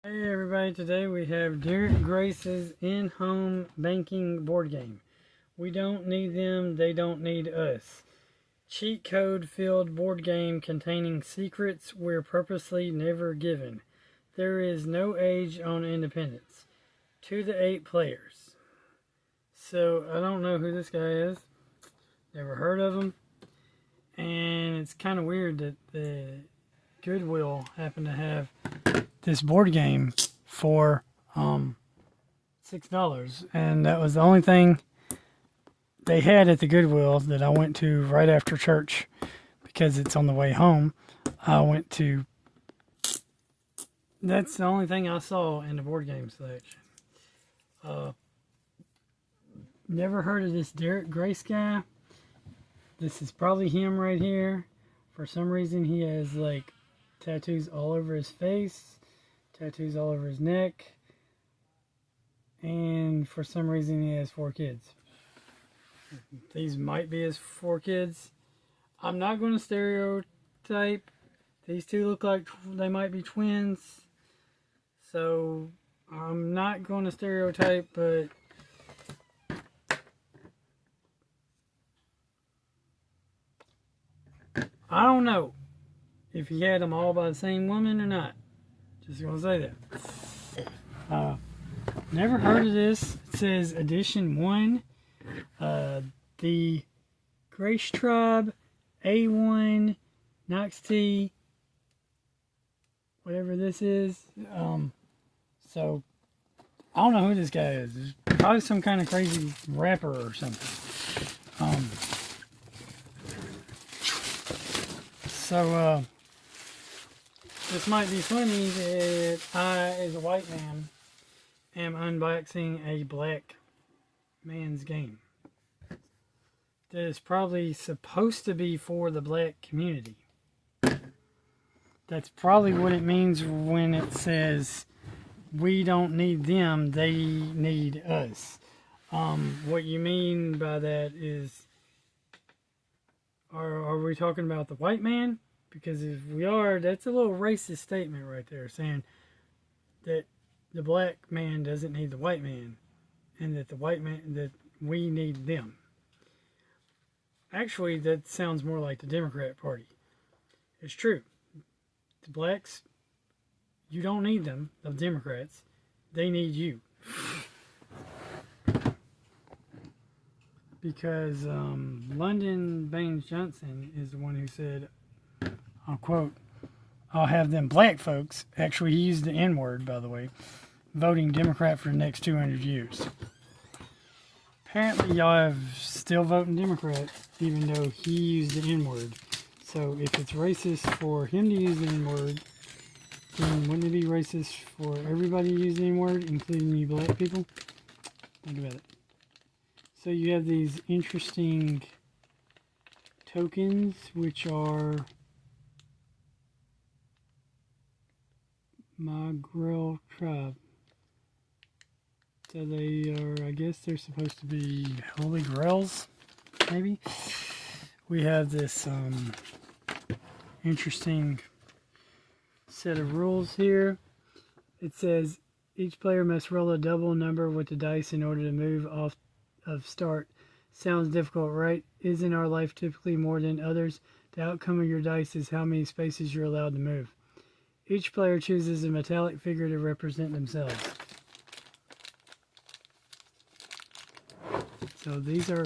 Hey everybody, today we have Derrick Grace's in-home banking board game. We don't need them, they don't need us. Cheat code filled board game containing secrets we're purposely never given. There is no age on independence. 2 to 8 players. So I don't know who this guy is. Never heard of him. And it's kind of weird that the Goodwill happened to have this board game for $6, and that was the only thing they had at the Goodwill that I went to right after church because it's on the way home. That's the only thing I saw in the board game section. Never heard of this Derrick Grace guy. This is probably him right here. For some reason he has like tattoos all over his face, tattoos all over his neck, and for some reason he has 4 kids. These might be his 4 kids. I'm not going to stereotype. These two look like they might be twins, so I'm not going to stereotype, but I don't know if he had them all by the same woman or not. Just gonna say that. Never heard of this. It says edition 1. The Grace Tribe, A1, Knox T, whatever this is. So I don't know who this guy is. It's probably some kind of crazy rapper or something. This might be funny that I, as a white man, am unboxing a black man's game. That is probably supposed to be for the black community. That's probably what it means when it says, we don't need them, they need us. What you mean by that is, are we talking about the white man? Because if we are, that's a little racist statement right there, saying that the black man doesn't need the white man, and that the white man, that we need them. Actually, that sounds more like the Democrat Party. It's true. The blacks, you don't need them, the Democrats. They need you. Because Lyndon Baines Johnson is the one who said, I'll quote, "I'll have them black folks," actually he used the N-word, by the way, "voting Democrat for the next 200 years. Apparently y'all have still voting Democrat, even though he used the N-word. So if it's racist for him to use the N-word, then wouldn't it be racist for everybody to use the N-word, including you black people? Think about it. So you have these interesting tokens, which are Magrel Tribe. So they are, I guess they're supposed to be holy grails, maybe? We have this interesting set of rules here. It says each player must roll a double number with the dice in order to move off of start. Sounds difficult, right? Isn't our life typically more than others? The outcome of your dice is how many spaces you're allowed to move. Each player chooses a metallic figure to represent themselves. So these are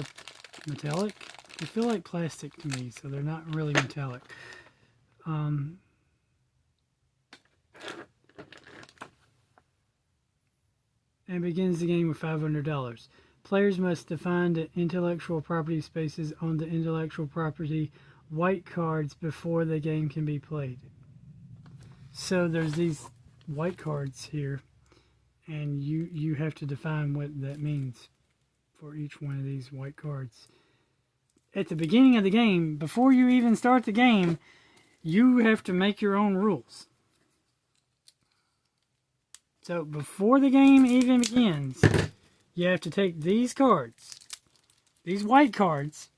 metallic. They feel like plastic to me, so they're not really metallic. And begins the game with $500. Players must define the intellectual property spaces on the intellectual property white cards before the game can be played. So there's these white cards here, and you have to define what that means for each one of these white cards. At the beginning of the game, before you even start the game, you have to make your own rules. So before the game even begins, you have to take these cards, these white cards,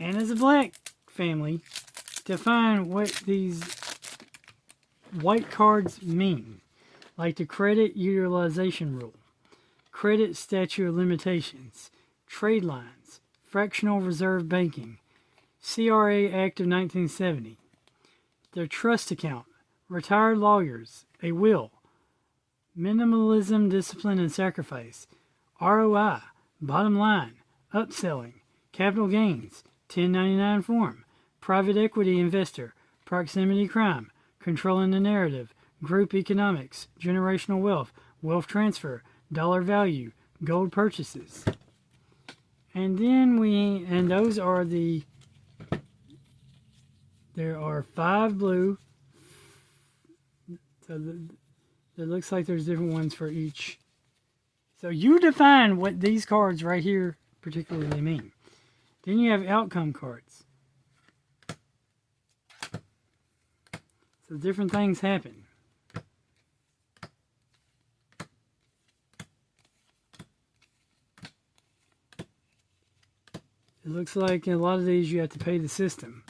and as a black family, define what these white cards mean, like the credit utilization rule, credit statute of limitations, trade lines, fractional reserve banking, CRA Act of 1970, their trust account, retired lawyers, a will, minimalism, discipline, and sacrifice, ROI, bottom line, upselling, capital gains, 1099 form, private equity investor, proximity crime, controlling the narrative, group economics, generational wealth, wealth transfer, dollar value, gold purchases. And then those are there are 5 blue. So it looks like there's different ones for each. So you define what these cards right here particularly mean. Then you have outcome cards. So different things happen. It looks like in a lot of these you have to pay the system.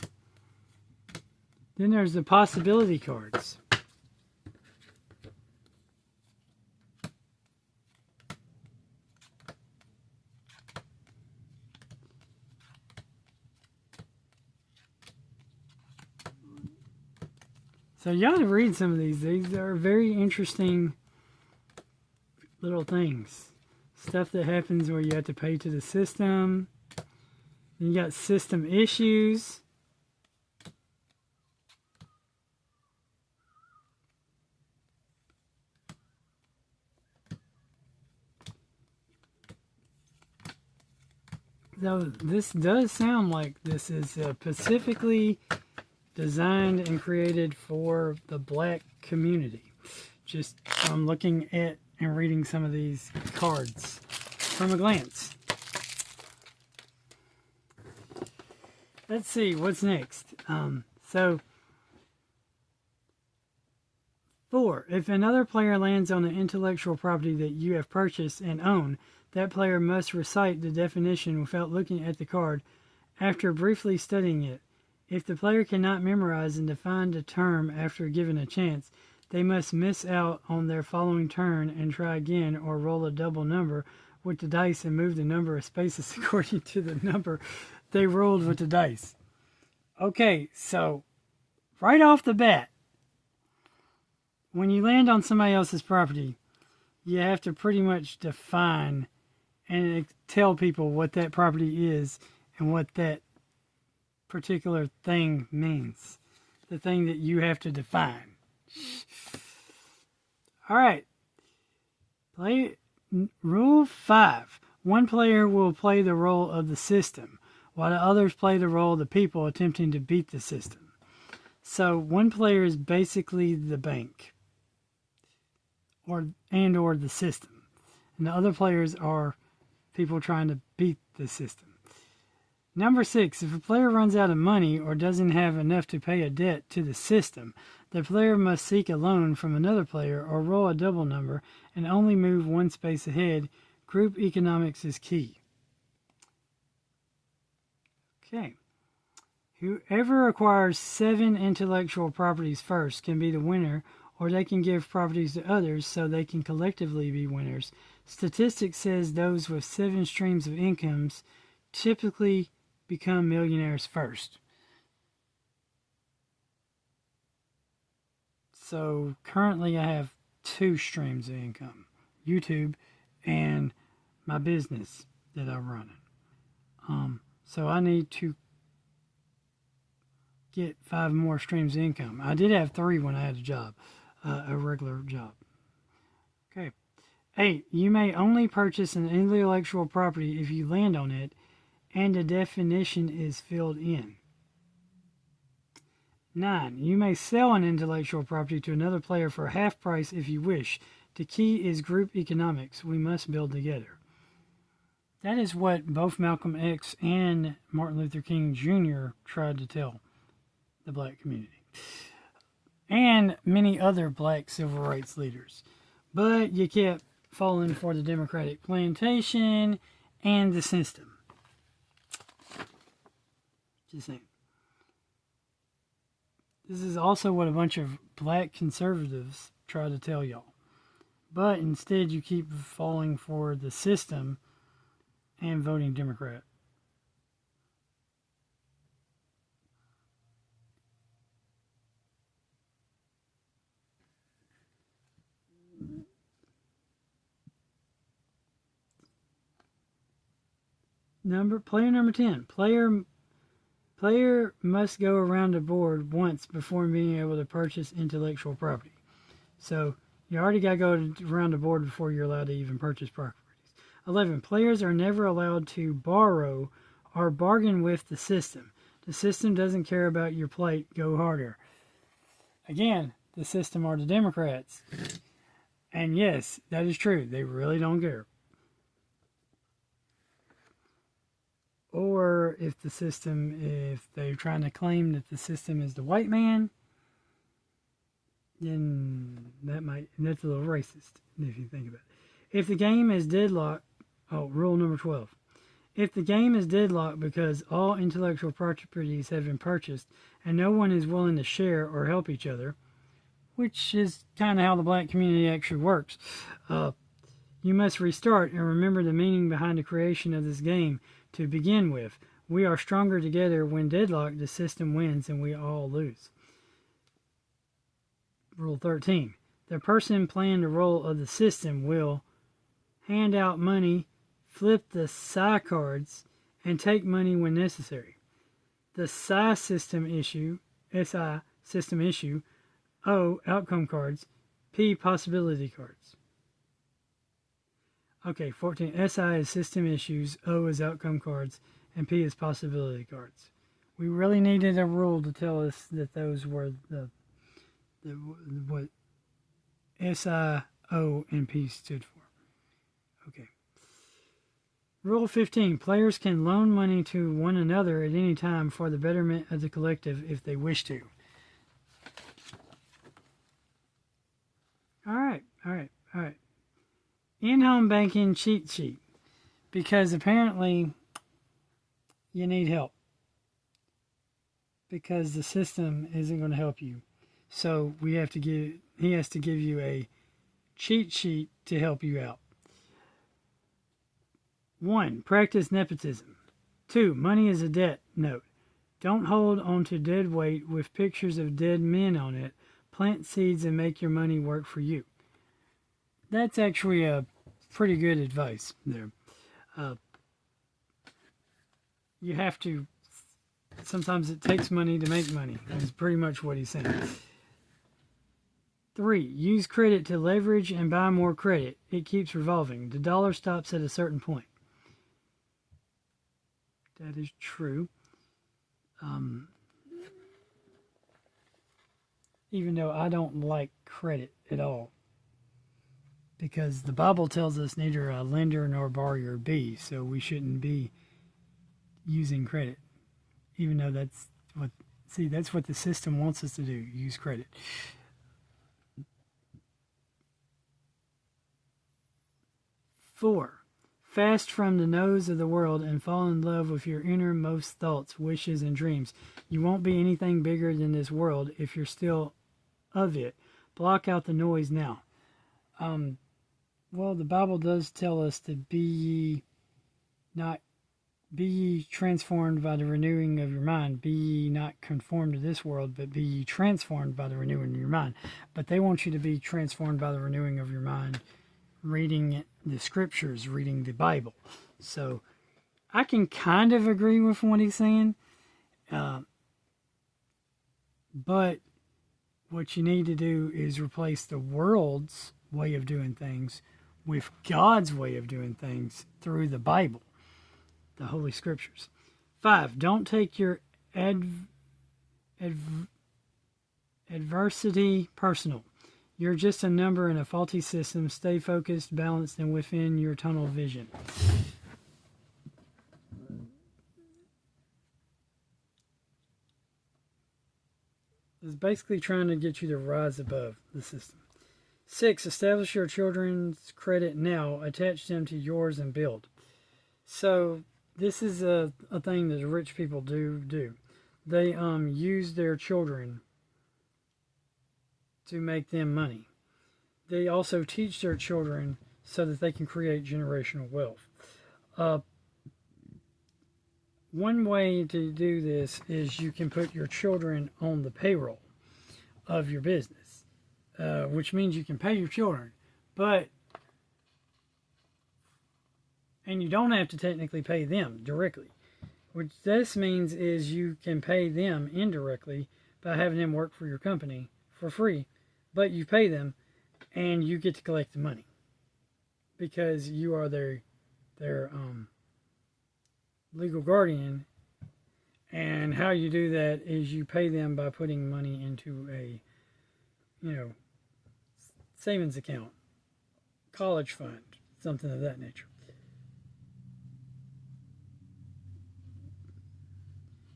Then there's the possibility cards. So you ought to read some of these. These are very interesting little things. Stuff that happens where you have to pay to the system. Then you got system issues. So this does sound like this is specifically designed and created for the black community. Just from looking at and reading some of these cards from a glance. Let's see what's next. 4. If another player lands on an intellectual property that you have purchased and own, that player must recite the definition without looking at the card after briefly studying it. If the player cannot memorize and define the term after given a chance, they must miss out on their following turn and try again, or roll a double number with the dice and move the number of spaces according to the number they rolled with the dice. Okay, so right off the bat, when you land on somebody else's property, you have to pretty much define and tell people what that property is and what that particular thing means. The thing that you have to define. Alright. Rule 5. One player will play the role of the system, while the others play the role of the people attempting to beat the system. So one player is basically the bank or the system. And the other players are people trying to beat the system. Number 6, if a player runs out of money or doesn't have enough to pay a debt to the system, the player must seek a loan from another player or roll a double number and only move one space ahead. Group economics is key. Okay. Whoever acquires 7 intellectual properties first can be the winner, or they can give properties to others so they can collectively be winners. Statistics says those with 7 streams of incomes typically become millionaires first. So currently I have 2 streams of income. YouTube and my business that I'm running. So I need to get 5 more streams of income. I did have 3 when I had a job, a regular job. Okay. 8. You may only purchase an intellectual property if you land on it and the definition is filled in. 9. You may sell an intellectual property to another player for half price if you wish. The key is group economics. We must build together. That is what both Malcolm X and Martin Luther King Jr. tried to tell the black community. And many other black civil rights leaders. But you kept falling for the Democratic plantation and the system. Just saying. This is also what a bunch of black conservatives try to tell y'all. But instead, you keep falling for the system and voting Democrat. Player number 10. Player must go around the board once before being able to purchase intellectual property. So you already got to go around the board before you're allowed to even purchase properties. 11. Players are never allowed to borrow or bargain with the system. The system doesn't care about your plight. Go harder. Again, the system are the Democrats. And yes, that is true. They really don't care. Or if they're trying to claim that the system is the white man, then that's a little racist if you think about it. If the game is deadlocked, rule number 12. If the game is deadlocked because all intellectual properties have been purchased and no one is willing to share or help each other, which is kind of how the black community actually works, you must restart and remember the meaning behind the creation of this game to begin with. We are stronger together. When deadlocked, the system wins and we all lose. Rule 13. The person playing the role of the system will hand out money, flip the psi cards, and take money when necessary. The psi system issue, SI system issue, O outcome cards, P possibility cards. Okay, 14. SI is system issues, O is outcome cards, and P is possibility cards. We really needed a rule to tell us that those were what SI, O, and P stood for. Okay. Rule 15. Players can loan money to one another at any time for the betterment of the collective if they wish to. All right. In-home banking cheat sheet. Because apparently you need help. Because the system isn't going to help you. So he has to give you a cheat sheet to help you out. 1. Practice nepotism. 2. Money is a debt note. Don't hold on to dead weight with pictures of dead men on it. Plant seeds and make your money work for you. That's actually a pretty good advice there. You have to, sometimes it takes money to make money. That's pretty much what he's saying. 3. Use credit to leverage and buy more credit. It keeps revolving. The dollar stops at a certain point. That is true. Even though I don't like credit at all. Because the Bible tells us neither a lender nor borrower be, so we shouldn't be using credit. Even though that's what the system wants us to do, use credit. 4. Fast from the nose of the world and fall in love with your innermost thoughts, wishes, and dreams. You won't be anything bigger than this world if you're still of it. Block out the noise now. Well, the Bible does tell us to be ye transformed by the renewing of your mind. Be ye not conformed to this world, but be ye transformed by the renewing of your mind. But they want you to be transformed by the renewing of your mind, reading the scriptures, reading the Bible. So I can kind of agree with what he's saying. But what you need to do is replace the world's way of doing things with God's way of doing things through the Bible, the Holy Scriptures. 5. Don't take your adversity personal. You're just a number in a faulty system. Stay focused, balanced, and within your tunnel vision. It's basically trying to get you to rise above the system. 6. Establish your children's credit now. Attach them to yours and build. So this is a thing that the rich people do. They use their children to make them money. They also teach their children so that they can create generational wealth. One way to do this is you can put your children on the payroll of your business, which means you can pay your children, and you don't have to technically pay them directly. What this means is you can pay them indirectly by having them work for your company for free, but you pay them and you get to collect the money because you are their legal guardian. And how you do that is you pay them by putting money into a, savings account, college fund, something of that nature.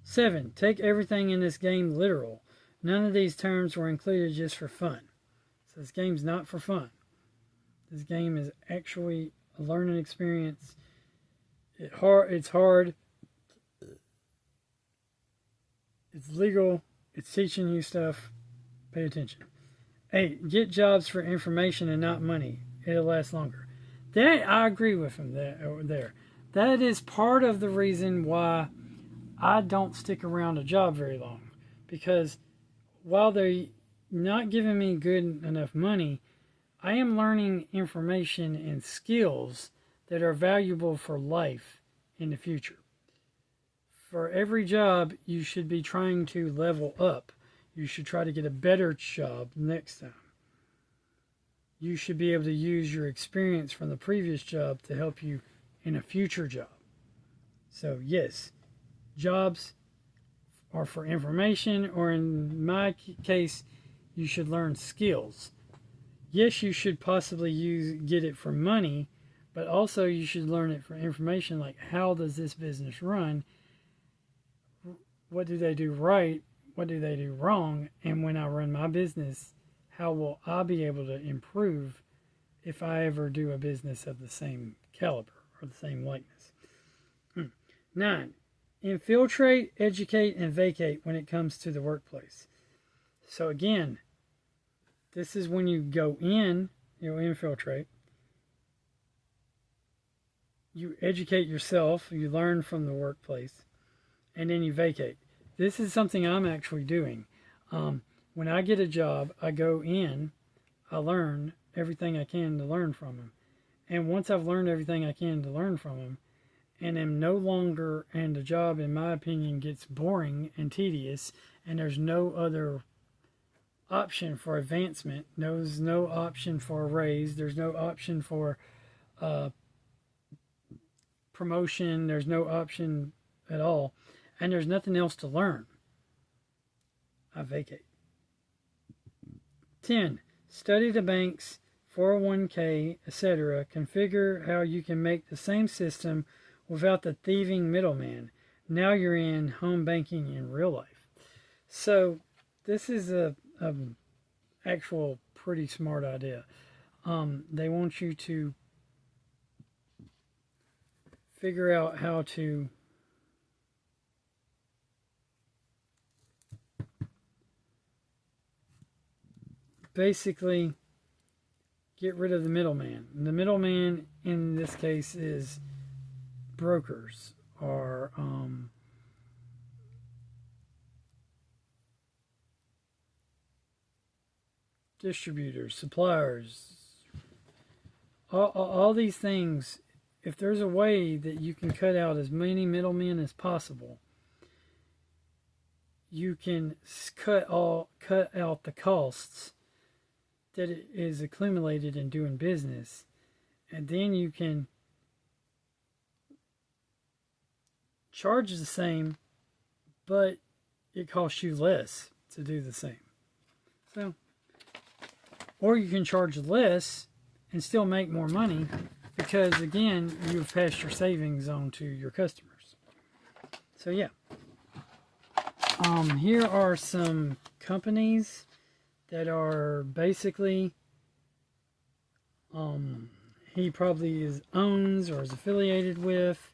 7. Take everything in this game literal. None of these terms were included just for fun. So this game's not for fun. This game is actually a learning experience. It's hard. It's legal. It's teaching you stuff. Pay attention. 8. Get jobs for information and not money. It'll last longer. That I agree with him there. That is part of the reason why I don't stick around a job very long. Because while they're not giving me good enough money, I am learning information and skills that are valuable for life in the future. For every job, you should be trying to level up. You should try to get a better job next time. You should be able to use your experience from the previous job to help you in a future job. So yes, jobs are for information, or in my case, you should learn skills. Yes, you should possibly get it for money, but also you should learn it for information, like how does this business run? What do they do right? What do they do wrong? And when I run my business, how will I be able to improve if I ever do a business of the same caliber or the same likeness? 9. Infiltrate, educate, and vacate when it comes to the workplace. So again, this is when you go in, you infiltrate. You educate yourself, you learn from the workplace, and then you vacate. This is something I'm actually doing. When I get a job, I go in, I learn everything I can to learn from them. And once I've learned everything I can to learn from them, and am no longer, and the job, in my opinion, gets boring and tedious, and there's no other option for advancement, there's no option for a raise, there's no option for promotion, there's no option at all, and there's nothing else to learn, I vacate. 10. Study the banks, 401k, etc. Configure how you can make the same system without the thieving middleman. Now you're in home banking in real life. So this is a actual pretty smart idea. They want you to figure out how to basically get rid of the middleman. The middleman in this case is brokers or distributors, suppliers, all these things. If there's a way that you can cut out as many middlemen as possible, you can cut out the costs that is accumulated in doing business, and then you can charge the same, but it costs you less to do the same. So, or you can charge less and still make more money because, again, you've passed your savings on to your customers. So, yeah. Here are some companies that are basically, he probably owns or is affiliated with,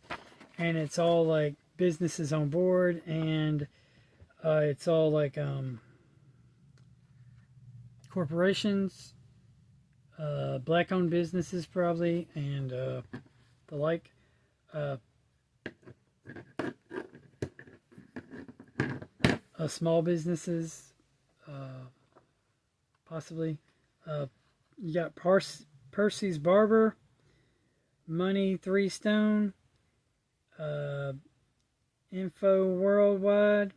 and it's all like businesses on board, and it's all like corporations, black-owned businesses probably, and the like. Small businesses, possibly. You got Percy's Barber, Money 3 Stone, Info Worldwide,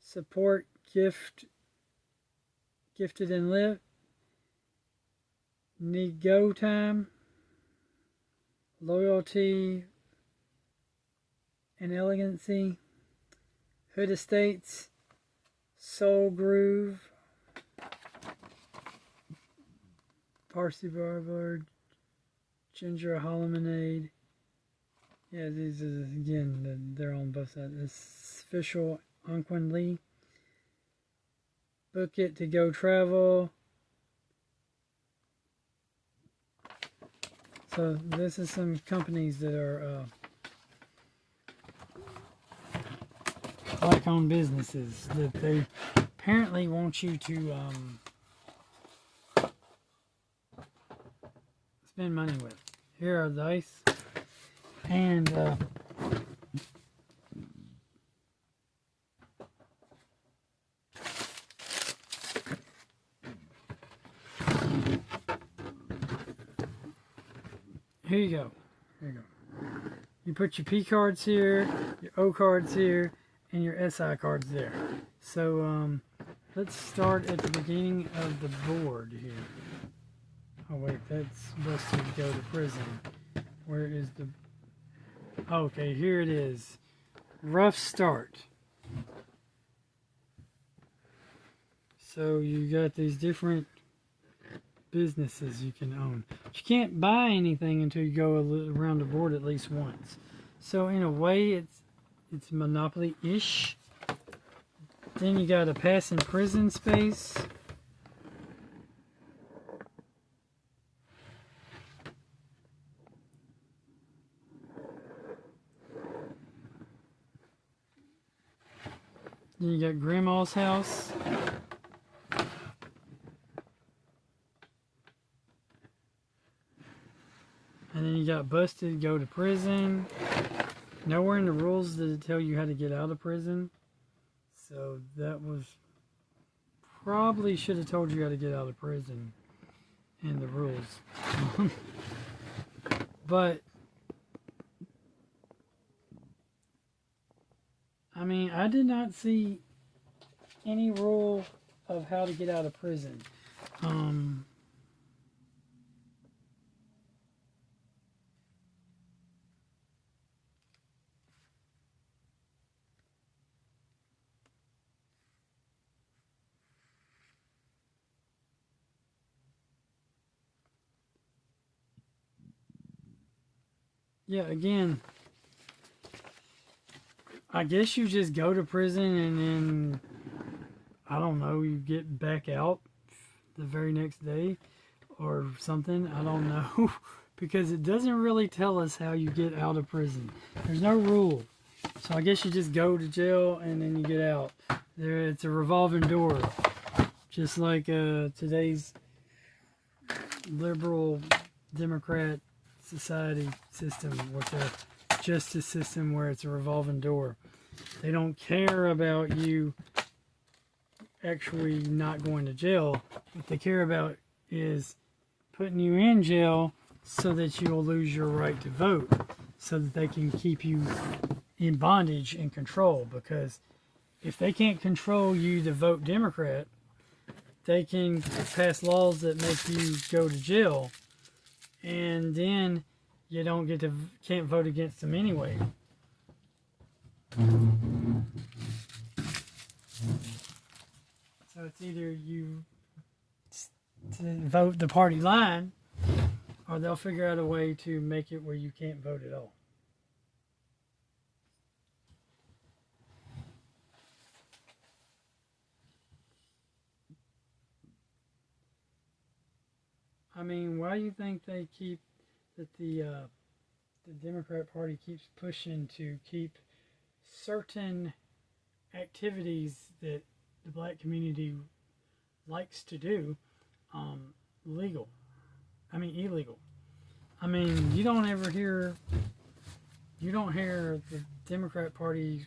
Support Gifted and Live, Need Go Time, Loyalty and Elegancy, Hood Estates, Soul Groove, Parsley Barber, Ginger Lemonade. Yeah, these are, again, they're on both sides. This Official Unquin Lee, Book It to Go Travel. So this is some companies that are black-owned businesses that they apparently want you to spend money with. Here are the dice, and here you go. Here you go. You put your P cards here, your O cards here, and your SI cards there. So let's start at the beginning of the board here. Oh wait, that's busted to go to prison. Where is the... Okay, here it is. Rough start. So you got these different businesses you can own. But you can't buy anything until you go around the board at least once. So in a way, it's Monopoly-ish. Then you got a pass in prison space. Then you got Grandma's house. And then you got busted, go to prison. Nowhere in the rules does it tell you how to get out of prison. So that was... Probably should have told you how to get out of prison in the rules. But... I mean, I did not see any rule of how to get out of prison. Yeah, again, I guess you just go to prison and then, I don't know, you get back out the very next day or something. I don't know. Because it doesn't really tell us how you get out of prison. There's no rule. So I guess you just go to jail and then you get out. It's a revolving door. Just like today's liberal Democrat society system with the justice system where it's a revolving door. They don't care about you actually not going to jail. What they care about is putting you in jail so that you will lose your right to vote, so that they can keep you in bondage and control. Because if they can't control you to vote Democrat, they can pass laws that make you go to jail, and then you can't vote against them anyway. So it's either you vote the party line, or they'll figure out a way to make it where you can't vote at all. I mean, why do you think they keep that the Democrat Party keeps pushing to keep certain activities that the black community likes to do illegal. I mean, you don't hear the Democrat Party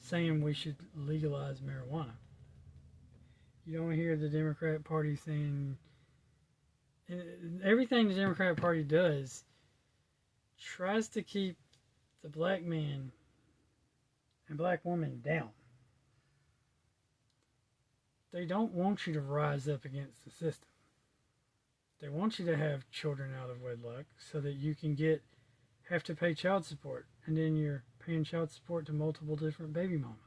saying we should legalize marijuana. You don't hear the Democrat Party saying everything the Democrat Party does tries to keep the black man and black woman down. They don't want you to rise up against the system. They want you to have children out of wedlock so that you can have to pay child support, and then you're paying child support to multiple different baby mamas.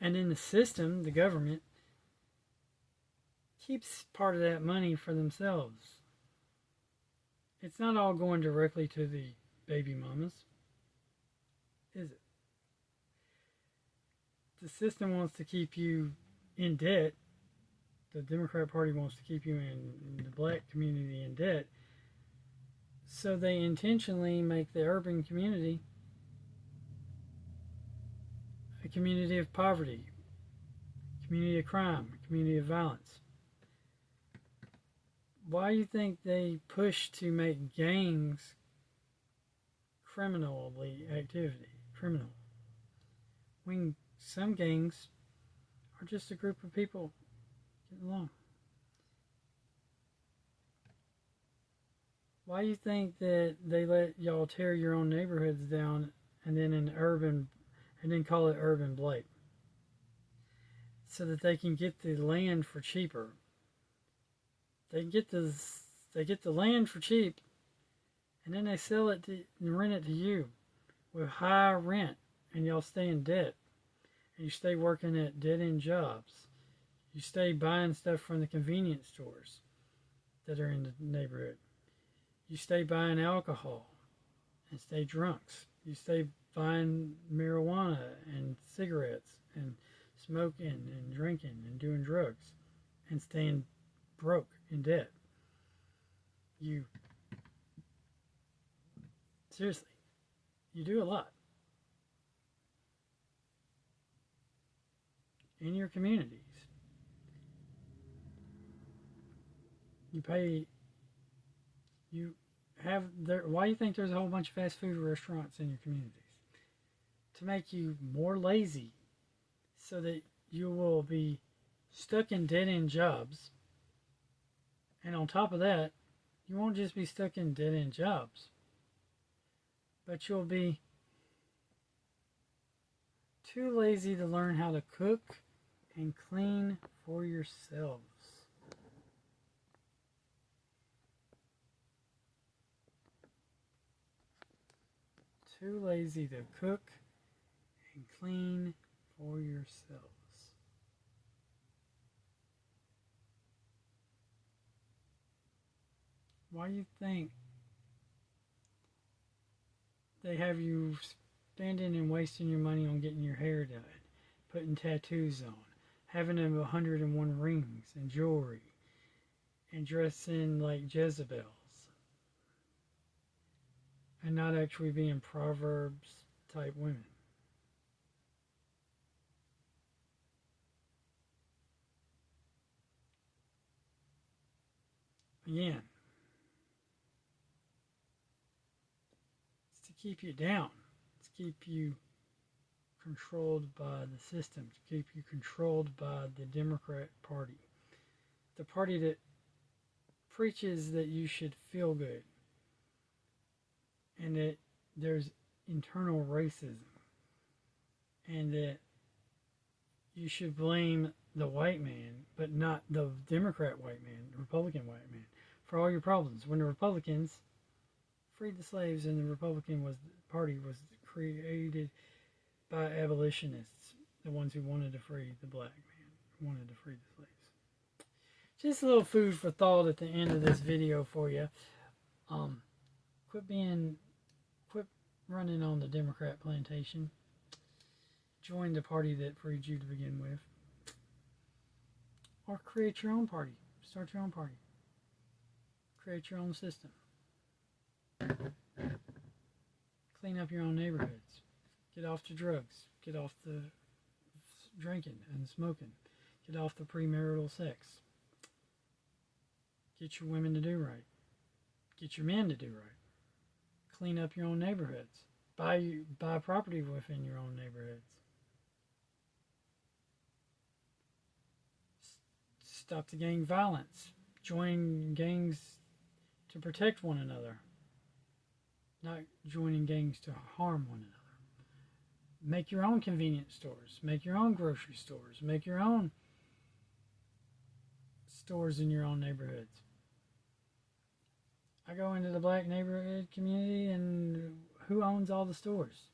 And in the system, the government keeps part of that money for themselves. It's not all going directly to the baby mamas, is it? The system wants to keep you in debt. The Democrat Party wants to keep you in the black community in debt. So they intentionally make the urban community a community of poverty, a community of crime, a community of violence. Why do you think they push to make gangs criminal, when some gangs are just a group of people getting along? Why do you think that they let y'all tear your own neighborhoods down and then call it urban blight? So that they can get the land for cheaper. They get the land for cheap, and then they sell it and rent it to you with high rent, and y'all stay in debt. And you stay working at dead-end jobs. You stay buying stuff from the convenience stores that are in the neighborhood. You stay buying alcohol and stay drunks. You stay buying marijuana and cigarettes and smoking and drinking and doing drugs and staying broke in debt. Seriously, you do a lot in your communities. Why do you think there's a whole bunch of fast food restaurants in your communities? To make you more lazy so that you will be stuck in dead-end jobs. And on top of that, you won't just be stuck in dead-end jobs, but you'll be too lazy to learn how to cook and clean for yourselves. Too lazy to cook and clean for yourselves. Why do you think they have you spending and wasting your money on getting your hair done, putting tattoos on, having 101 rings and jewelry, and dressing like Jezebels, and not actually being Proverbs type women? Again, it's to keep you down. It's to keep you controlled by the system, to keep you controlled by the Democrat Party. The party that preaches that you should feel good and that there's internal racism and that you should blame the white man, but not the Democrat white man, the Republican white man, for all your problems. When the Republicans freed the slaves and the Republican Party was created by abolitionists, the ones who wanted to free the black man, who wanted to free the slaves. Just a little food for thought at the end of this video for you. Quit running on the Democrat plantation. Join the party that freed you to begin with. Or create your own party. Start your own party. Create your own system. Clean up your own neighborhoods. Get off the drugs. Get off the drinking and smoking. Get off the premarital sex. Get your women to do right. Get your men to do right. Clean up your own neighborhoods. Buy property within your own neighborhoods. Stop the gang violence. Join gangs to protect one another, not joining gangs to harm one another. Make your own convenience stores. Make your own grocery stores. Make your own stores in your own neighborhoods. I go into the black neighborhood community, and who owns all the stores?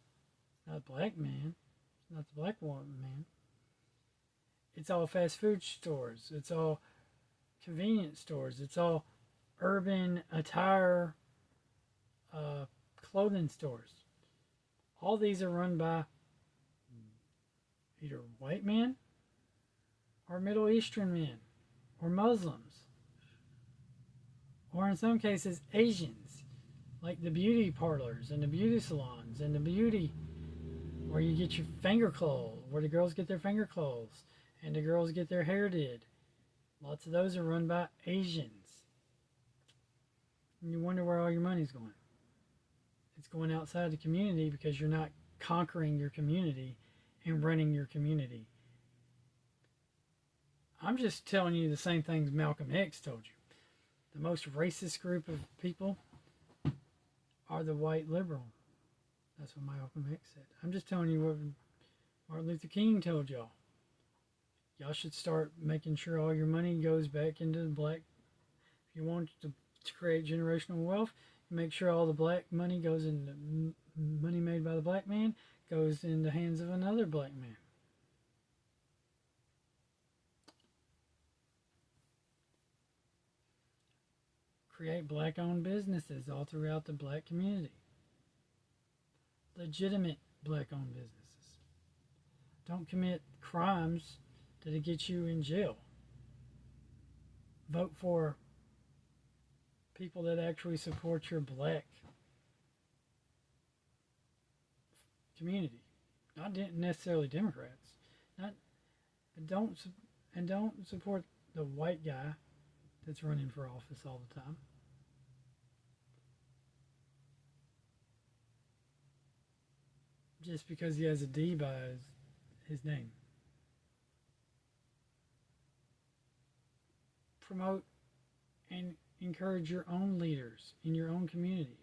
It's not the black man. It's not the black man. It's all fast food stores. It's all convenience stores. It's all urban attire clothing stores. All these are run by either white men or Middle Eastern men or Muslims, or in some cases Asians, like the beauty parlors and the beauty salons and the beauty where you get your finger claws, where the girls get their finger claws and the girls get their hair did. Lots of those are run by Asians. And you wonder where all your money's going. It's going outside the community because you're not conquering your community and running your community. I'm just telling you the same things Malcolm X told you. The most racist group of people are the white liberal. That's what Malcolm X said. I'm just telling you what Martin Luther King told y'all. Y'all should start making sure all your money goes back into the black. If you want to create generational wealth, make sure all the black money goes into money made by the black man goes in the hands of another black man. Create black-owned businesses all throughout the black community. Legitimate black-owned businesses. Don't commit crimes that'll get you in jail. Vote for people that actually support your black community, not necessarily Democrats. Don't support the white guy that's running for office all the time. Just because he has a D by his name. Promote and encourage your own leaders in your own communities.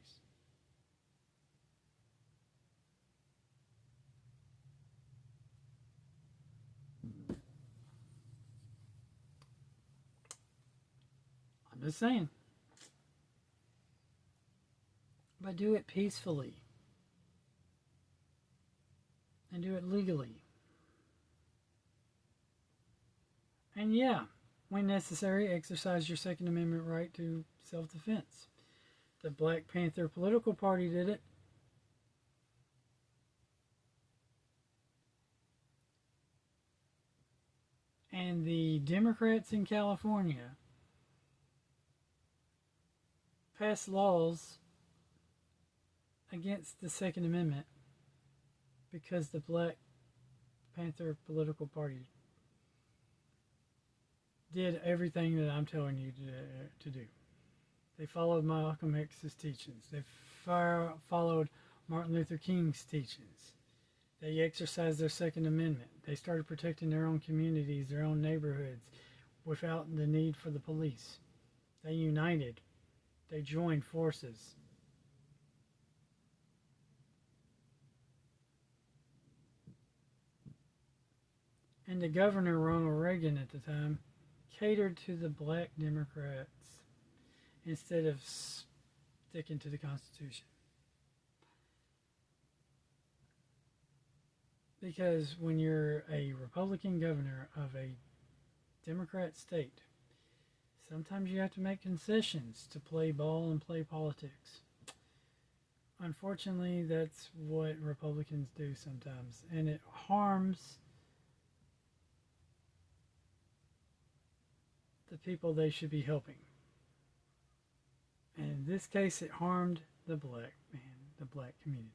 I'm just saying. But do it peacefully. And do it legally. And yeah, when necessary, exercise your Second Amendment right to self-defense. The Black Panther political party did it. And the Democrats in California passed laws against the Second Amendment because the Black Panther political party did everything that I'm telling you to do. They followed Malcolm X's teachings. They followed Martin Luther King's teachings. They exercised their Second Amendment. They started protecting their own communities, their own neighborhoods, without the need for the police. They united. They joined forces. And the governor, Ronald Reagan, at the time, catered to the black Democrats instead of sticking to the Constitution. Because when you're a Republican governor of a Democrat state, sometimes you have to make concessions to play ball and play politics. Unfortunately, that's what Republicans do sometimes, and it harms the people they should be helping. And in this case, it harmed the black man, the black community.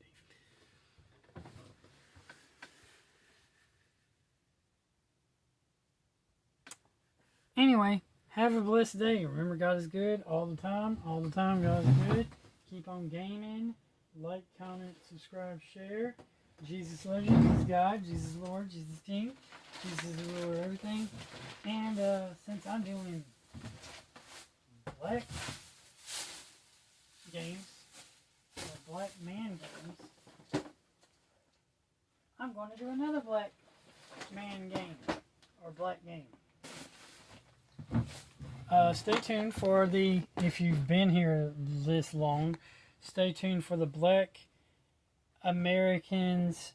Anyway, have a blessed day. Remember, God is good all the time. All the time, God is good. Keep on gaming. Like, comment, subscribe, share. Jesus loves you. Jesus God. Jesus Lord. Jesus King. Jesus is the ruler of everything. And since I'm doing black games, or black man games, I'm going to do another black man game, or black game. Stay tuned for the, if you've been here this long, stay tuned for the Black Americans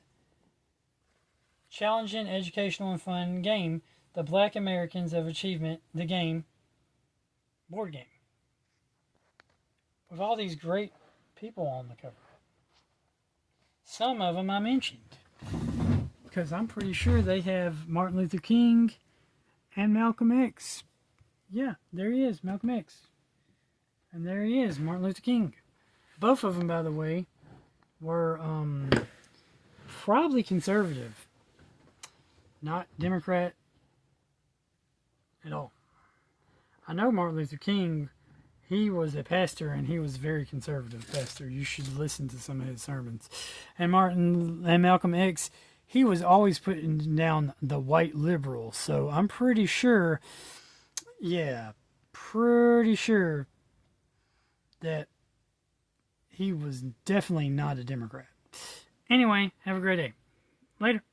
challenging, educational, and fun game, the Black Americans of Achievement, the game, board game. With all these great people on the cover. Some of them I mentioned. Because I'm pretty sure they have Martin Luther King and Malcolm X. Yeah, there he is, Malcolm X. And there he is, Martin Luther King. Both of them, by the way, were probably conservative. Not Democrat at all. I know Martin Luther King, he was a pastor, and he was a very conservative pastor. You should listen to some of his sermons. And Malcolm X, he was always putting down the white liberal. So I'm pretty sure, pretty sure that he was definitely not a Democrat. Anyway, have a great day. Later.